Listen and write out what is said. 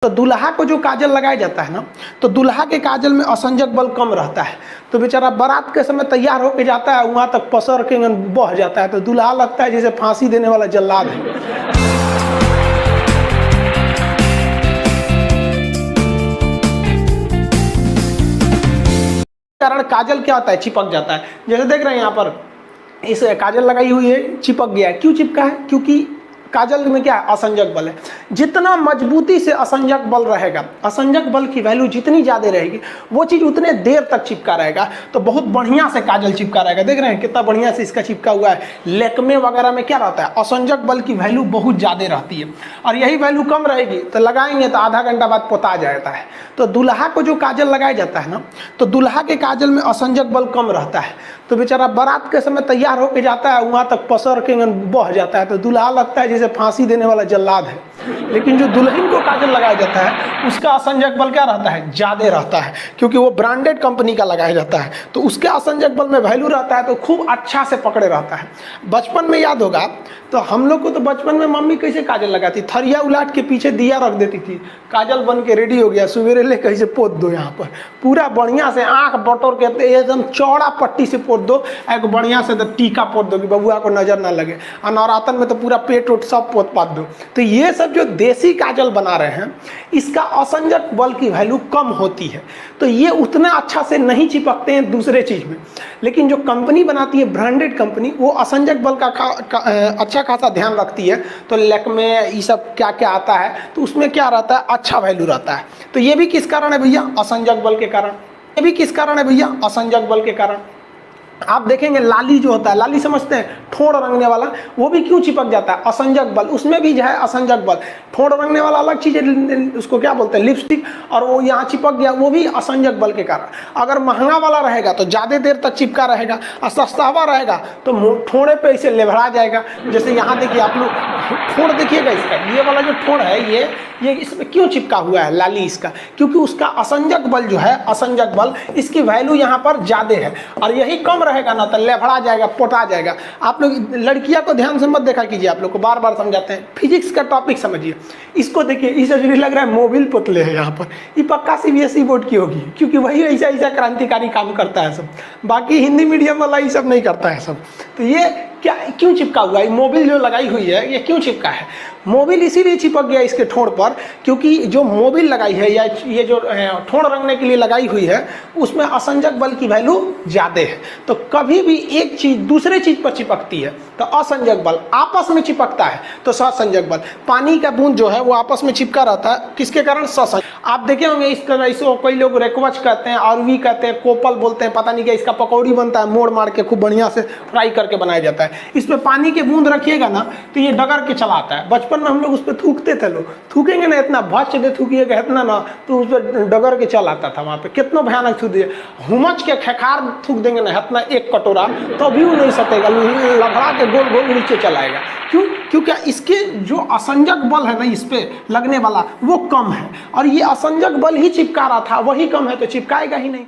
तो दूल्हा को जो काजल लगाया जाता है ना, तो दूल्हा के काजल में असंजक बल कम रहता है। तो बेचारा बारात के समय तैयार होके जाता है, वहां तक पसर के बह जाता है, तो दूल्हा लगता है जैसे फांसी देने वाला जल्लाद है। कारण काजल क्या होता है, चिपक जाता है। जैसे देख रहे हैं यहाँ पर इस काजल लगाई हुई है, चिपक गया है। क्यों चिपका है? क्योंकि काजल में क्या है, असंजक बल है। जितना मजबूती से असंजक बल रहेगा, असंजक बल की वैल्यू जितनी ज्यादा रहेगी, वो चीज उतने देर तक चिपका रहेगा। तो बहुत बढ़िया से काजल चिपका रहेगा। देख रहे हैं कितना बढ़िया से इसका चिपका हुआ है। लैक्मे वगैरह में क्या रहता है, असंजक बल की वैल्यू बहुत ज्यादा रहती है। और यही वैल्यू कम रहेगी तो लगाएंगे तो आधा घंटा बाद पोता जाता है। तो दूल्हा को जो काजल लगाया जाता है ना, तो दूल्हा के काजल में असंजक बल कम रहता है। तो बेचारा बारात के समय तैयार होके जाता है, वहां तक पसर के बह जाता है, तो दूल्हा लगता है जैसे फांसी देने वाला जल्लाद है। लेकिन जो दुल्हन को काजल लगाया जाता है, उसका असंजक बल क्या रहता है, ज्यादा रहता है, क्योंकि वो ब्रांडेड कंपनी का लगाया जाता है। तो उसके असंजक बल में वैल्यू रहता है, तो खूब अच्छा से पकड़े रहता है। बचपन में याद होगा तो हम लोग को तो बचपन में मम्मी कैसे काजल लगाती, थरिया उलाट के पीछे दिया रख देती थी, काजल बन के रेडी हो गया, सवेरे ले कैसे पोत दो, यहाँ पर पूरा बढ़िया से आंख बटोर के एकदम चौड़ा पट्टी से पोत दो, एक बढ़िया से टीका पोत दो कि बबुआ को नजर ना लगे। और नवरातन में तो पूरा पेट उट सब पोत पात दो। तो ये सब जो देसी काजल बना रहे हैं, इसका असंजक बल की वैल्यू कम होती है, तो ये उतना अच्छा से नहीं चिपकते हैं दूसरे चीज में। लेकिन जो कंपनी बनाती है, ब्रांडेड कंपनी, वो असंजक बल का अच्छा खासा ध्यान रखती है। तो लैक्मे ये सब क्या क्या आता है, तो उसमें क्या रहता है, अच्छा वैल्यू रहता है। तो ये भी किस कारण है भैया, असंजक बल के कारण। ये भी किस कारण है भैया, असंजक बल के कारण। आप देखेंगे लाली जो होता है, लाली समझते हैं, ठोड़ रंगने वाला, वो भी क्यों चिपक जाता है, असंजक बल, उसमें भी जो है असंजक बल। ठोड़ रंगने वाला अलग चीज है, उसको क्या बोलते हैं, लिपस्टिक, और वो यहाँ चिपक गया, वो भी असंजक बल के कारण। अगर महंगा वाला रहेगा तो ज्यादा देर तक चिपका रहेगा, और सस्ता वाला रहेगा तो ठोड़े पे इसे लेभड़ा जाएगा। जैसे यहाँ देखिए आप लोग ठोड़ देखिएगा, इसका ये वाला जो ठोड़ है, ये इसमें क्यों चिपका हुआ है लाली इसका, क्योंकि उसका असंजक बल जो है, असंजक बल, इसकी वैल्यू यहाँ पर ज्यादा है। और यही कम रहेगा ना तो लेभड़ा जाएगा, पोटा जाएगा। आप लोग लड़कियां को ध्यान से मत देखा कीजिए, आप लोग को बार बार समझाते हैं। फिजिक्स का टॉपिक समझिए, इसको देखिए, इसे लग रहा है मोबिल पुतले है यहाँ पर, ये पक्का सीबीएसई बोर्ड की होगी, क्योंकि वही ऐसा ऐसा क्रांतिकारी काम करता है सब। बाकी हिंदी मीडियम वाला ये सब नहीं करता है सब। तो ये क्या क्यों चिपका हुआ है, मोबिल जो लगाई हुई है, ये क्यों चिपका है? मोबिल इसीलिए चिपक गया इसके ठोड़ पर, क्योंकि जो मोबिल लगाई है या ये जो ठोड़ रंगने के लिए लगाई हुई है, उसमें असंजक बल की वैल्यू ज्यादा है। तो कभी भी एक चीज दूसरे चीज पर चिपकती है तो असंजक बल, आपस में चिपकता है तो ससंजक बल। पानी का बूंद जो है वो आपस में चिपका रहता है, किसके कारण, ससंजक। आप देखे होंगे इसको कई लोग रेकवच कहते हैं, अरवी कहते हैं, कोपल बोलते हैं, पता नहीं क्या, इसका पकौड़ी बनता है, मोड़ मार के खूब बढ़िया से फ्राई करके बनाया जाता है। इसमें पानी के बूंद रखिएगा ना तो ये डगर के चलाता है। बचपन में हम लोग उस पर थूकते थे, लोग थूकेंगे ना, इतना भच दे थूकिएगा इतना ना, तो उस पर डगर के चल आता था। वहां पे कितना भयानक थूक दिए, हुमच के खेखार थूक देंगे ना इतना एक कटोरा, तो भी वो नहीं सटेगा, लभड़ा के गोल गोल नीचे चलाएगा। क्यों? क्योंकि इसके जो असंजक बल है ना इस पे लगने वाला, वो कम है, और ये असंजक बल ही चिपका रहा था, वही कम है, तो चिपकाएगा ही नहीं।